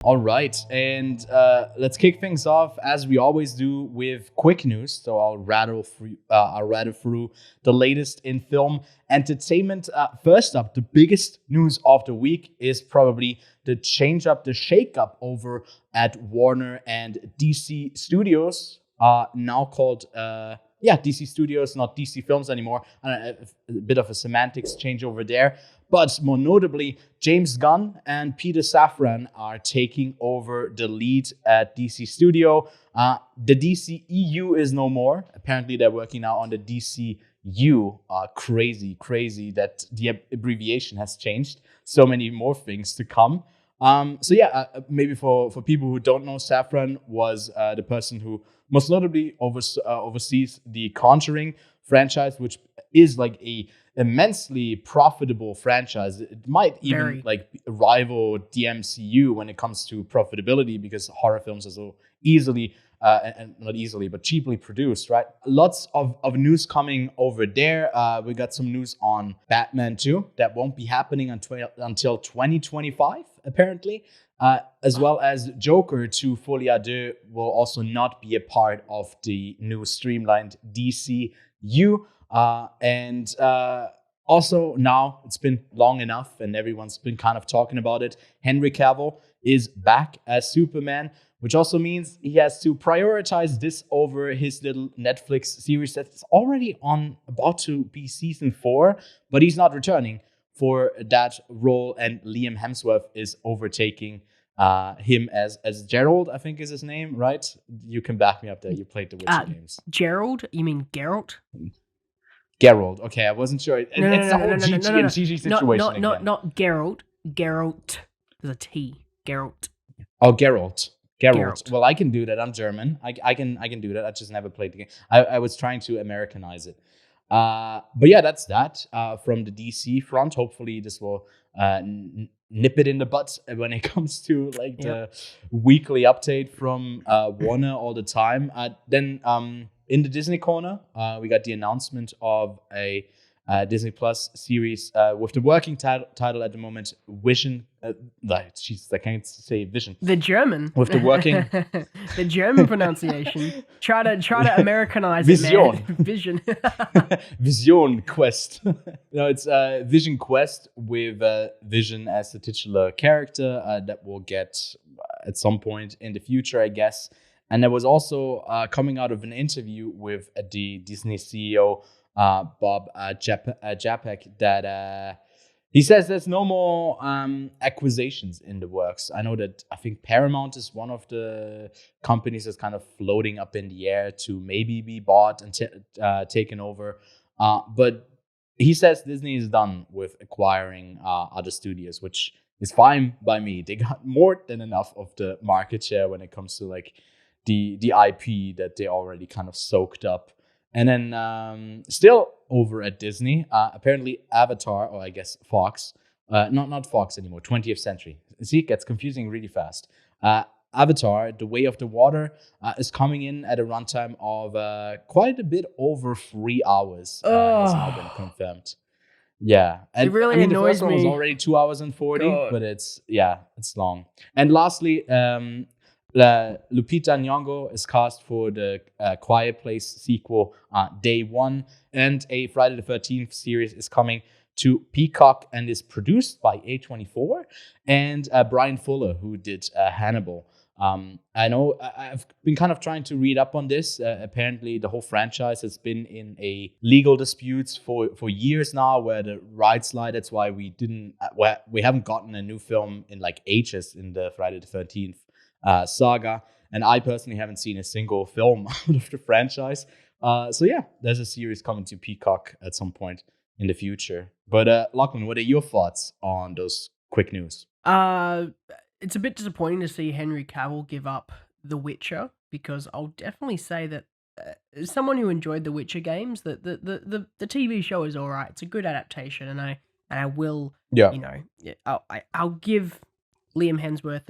All right, and let's kick things off as we always do with quick news. So I'll rattle through the latest in film entertainment. First up, the biggest news of the week is probably the shake up over at Warner and DC Studios, now called DC Studios, not DC Films anymore. A bit of a semantics change over there. But more notably, James Gunn and Peter Safran are taking over the lead at DC Studio. The DC EU is no more. Apparently, they're working now on the DCU. Crazy that the abbreviation has changed. So many more things to come. Maybe for people who don't know, Safran was the person who most notably oversees the Conjuring franchise, which is like a immensely profitable franchise. It might even rival the MCU when it comes to profitability, because horror films are so easily and not easily but cheaply produced, right? Lots of news coming over there. We got some news on Batman 2 that won't be happening until 2025 apparently, as well as Joker 2 Folie à Deux will also not be a part of the new streamlined DCU. Also now it's been long enough and everyone's been kind of talking about it. Henry Cavill is back as Superman, which also means he has to prioritize this over his little Netflix series that's already about to be season 4, but he's not returning for that role, and Liam Hemsworth is overtaking him as Gerald, I think is his name, right? You can back me up there. You played the Witcher games. Gerald? You mean Geralt? Geralt. Okay, I wasn't sure. It's the whole GG and GG situation. Not Geralt. Geralt. There's a T. Geralt. Oh, Geralt. Well, I can do that. I'm German. I can do that. I just never played the game. I was trying to Americanize it. But yeah, that's that from the DC front. Hopefully this will nip it in the butt when it comes to the weekly update from Warner all the time. Then in the Disney corner, we got the announcement of a Disney Plus series with the working title at the moment, Vision. I can't say Vision. The German. With the working. The German pronunciation. Try to Americanize Vision. it, man. Vision. Vision Quest. No, it's Vision Quest with Vision as the titular character that we'll get at some point in the future, I guess. And there was also coming out of an interview with the Disney CEO, Bob Chapek, that he says there's no more acquisitions in the works. I know that I think Paramount is one of the companies that's kind of floating up in the air to maybe be bought and taken over. But he says Disney is done with acquiring other studios, which is fine by me. They got more than enough of the market share when it comes to the IP that they already kind of soaked up. And then still over at Disney, apparently Avatar, or I guess Fox, not Fox anymore, 20th Century. See, it gets confusing really fast. Avatar, The Way of the Water, is coming in at a runtime of quite a bit over 3 hours. Has now been confirmed. Yeah, and it really annoys the first one was me. already 2 hours and 40, but it's long. And lastly, Lupita Nyong'o is cast for the Quiet Place sequel, Day One, and a Friday the 13th series is coming to Peacock and is produced by A24 and Brian Fuller, who did Hannibal. I know I've been kind of trying to read up on this. Apparently, the whole franchise has been in a legal disputes for years now, where the rights lie. That's why we haven't gotten a new film in ages in the Friday the 13th saga, and I personally haven't seen a single film out of the franchise. So yeah, there's a series coming to Peacock at some point in the future. But Lachlan, what are your thoughts on those quick news? It's a bit disappointing to see Henry Cavill give up The Witcher, because I'll definitely say that as someone who enjoyed the Witcher games, that the TV show is all right. It's a good adaptation, and I will, I'll give Liam Hemsworth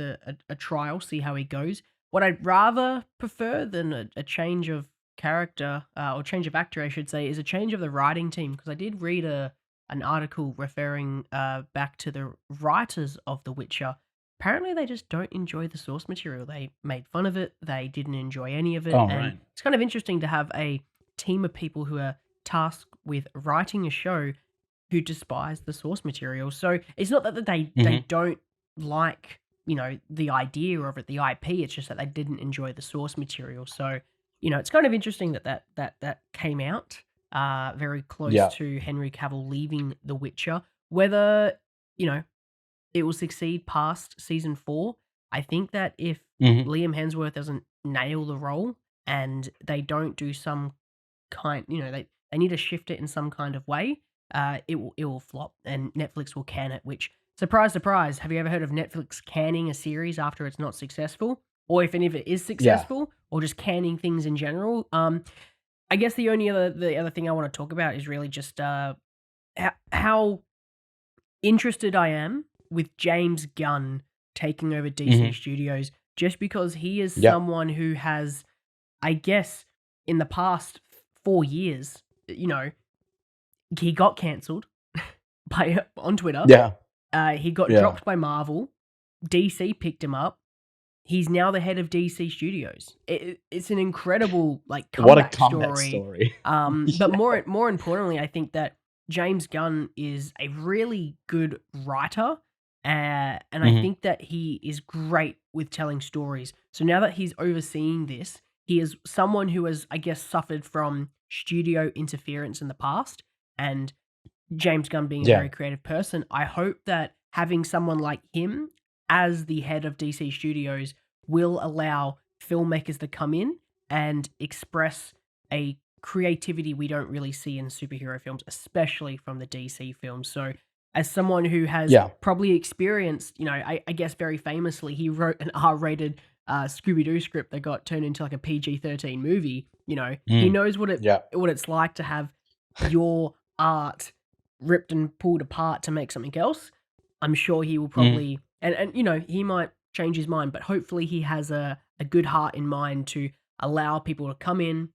a trial, see how he goes. What I'd rather prefer than a change of character, or change of actor, I should say, is a change of the writing team, because I did read an article referring back to the writers of The Witcher, apparently they just don't enjoy the source material. They made fun of it. They didn't enjoy any of it. Oh, And right. it's kind of interesting to have a team of people who are tasked with writing a show who despise the source material. So it's not that they Hmm. don't like, the idea of it, the IP. It's just that they didn't enjoy the source material. So, it's kind of interesting that came out very close Yeah. to Henry Cavill leaving The Witcher. Whether, you know, it will succeed past season 4. I think that if Hmm. Liam Hemsworth doesn't nail the role and they don't do some kind, they need to shift it in some kind of way, it will flop and Netflix will can it. Which, surprise, surprise, have you ever heard of Netflix canning a series after it's not successful, or if any of it is Yeah. successful, or just canning things in general? I guess the other thing I want to talk about is really just how interested I am with James Gunn taking over DC Hmm. Studios, just because he is Yeah. someone who has, I guess, in the past 4 years, he got cancelled by on Twitter. Yeah. He got Yeah. dropped by Marvel. DC picked him up. He's now the head of DC Studios. It's an incredible What a comeback comeback story. story. But Yeah. more importantly, I think that James Gunn is a really good writer, and I Hmm. think that he is great with telling stories. So now that he's overseeing this, he is someone who has, I guess, suffered from studio interference in the past, and James Gunn being a Yeah. very creative person, I hope that having someone like him as the head of DC Studios will allow filmmakers to come in and express a creativity we don't really see in superhero films, especially from the DC films. So, as someone who has Yeah. probably experienced, I guess very famously, he wrote an R-rated Scooby Doo script that got turned into like a PG-13 movie. He Mm. knows Yeah. what it's like to have your art ripped and pulled apart to make something else. I'm sure he will Hmm. probably, and he might change his mind, but hopefully he has a good heart in mind to allow people to come in,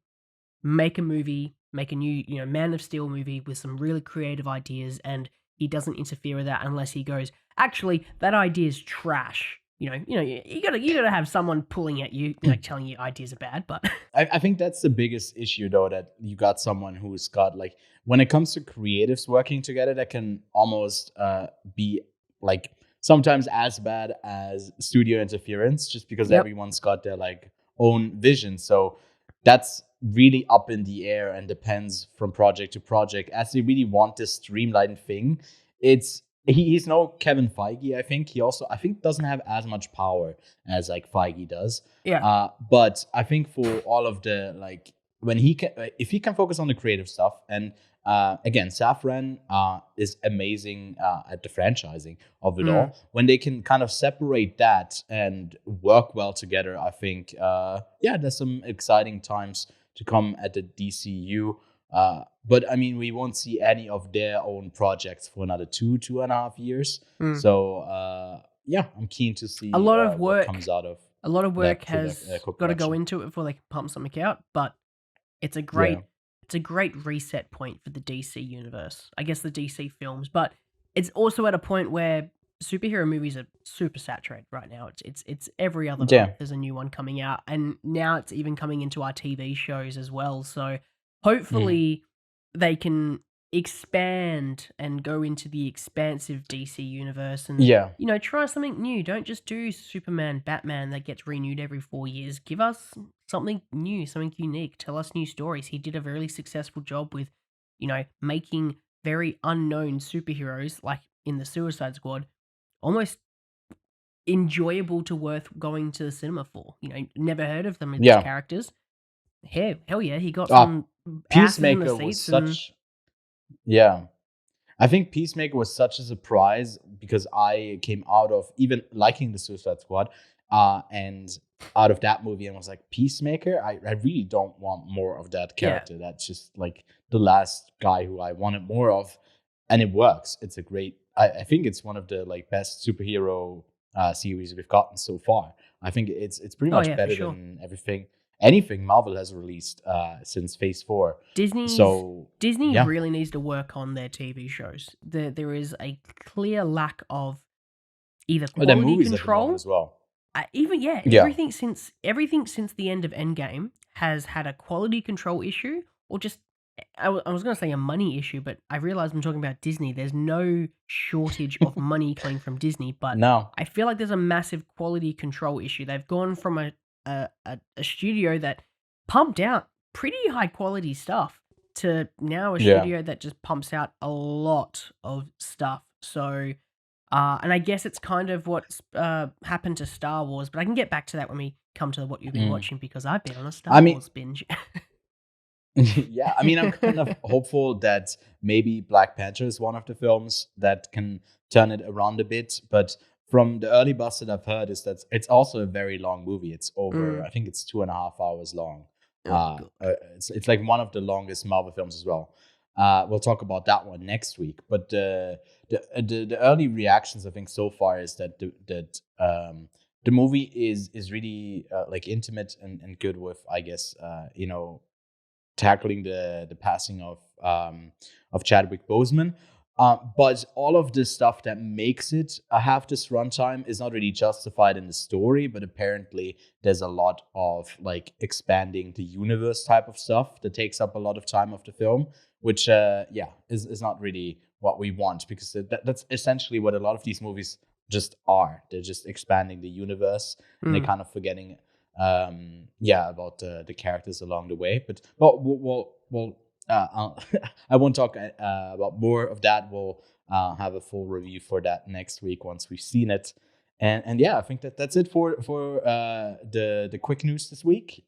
make a movie, make a new, Man of Steel movie with some really creative ideas, and he doesn't interfere with that unless he goes, actually, that idea is trash. You gotta have someone pulling at you, telling you ideas are bad, but I think that's the biggest issue, though, that you got someone who's got, like, when it comes to creatives working together, that can almost be like sometimes as bad as studio interference, just because yep. everyone's got their like own vision. So that's really up in the air and depends from project to project. As they really want this streamlined thing, he's no Kevin Feige. I think doesn't have as much power as like Feige does. Yeah. But I think for all of the like when he can, if he can focus on the creative stuff, and again, Safran is amazing at the franchising of it Mm. all. When they can kind of separate that and work well together, I think yeah, there's some exciting times to come at the DCU. But I mean, we won't see any of their own projects for another 2.5 years. Mm. So yeah, I'm keen to see A lot of what work comes out of a lot of work that has got to go co-production. into it before they can pump something out, but it's a Yeah. great reset point for the DC universe. I guess the DC films, but it's also at a point where superhero movies are super saturated right now. It's every other month Yeah. there's a new one coming out, and now it's even coming into our TV shows as well. So hopefully they can expand and go into the expansive DC universe and Yeah. try something new. Don't just do Superman, Batman that gets renewed every 4 years. Give us something new, something unique. Tell us new stories. He did a really successful job with, making very unknown superheroes, like in the Suicide Squad, almost enjoyable to worth going to the cinema for. Never heard of them as these Yeah. characters. Hell yeah, he got Uh, some asses in the Peacemaker was seats and such. Yeah. I think Peacemaker was such a surprise because I came out of even liking the Suicide Squad, and out of that movie and was like, Peacemaker? I really don't want more of that yeah. character. That's just like the last guy who I wanted more of. And it works. It's a great, I think it's one of the like best superhero series we've gotten so far. I think it's pretty Oh much yeah, for better sure. than anything Marvel has released since Phase 4. So Disney yeah. really needs to work on their TV shows. There is a clear lack of either Well, the quality movies at the moment control, as well. even yeah, Yeah. everything since the end of Endgame has had a quality control issue, or just I was gonna say a money issue, but I realized I'm talking about Disney. There's no shortage of money coming from Disney, but No. I feel like there's a massive quality control issue. They've gone from a studio that pumped out pretty high quality stuff to now a Yeah. studio that just pumps out a lot of stuff. So, and I guess it's kind of what's happened to Star Wars, but I can get back to that when we come to what you've been Mm. watching, because I've been on a I Star mean, Wars binge. yeah, I mean, I'm kind of hopeful that maybe Black Panther is one of the films that can turn it around a bit. But from the early buzz that I've heard is that it's also a very long movie. It's over, Mm. I think it's 2.5 hours long. Oh, God. It's like one of the longest Marvel films as well. We'll talk about that one next week. But the early reactions I think so far is that the movie is really like intimate and good with, I guess, tackling the passing of Chadwick Boseman. But all of the stuff that makes it have this runtime is not really justified in the story. But apparently, there's a lot of like expanding the universe type of stuff that takes up a lot of time of the film, which is not really what we want, because that's essentially what a lot of these movies just are. They're just expanding the universe, and they're Mm. kind of forgetting about the characters along the way. But I won't talk about more of that. We'll have a full review for that next week once we've seen it. And yeah, I think that's it for the quick news this week.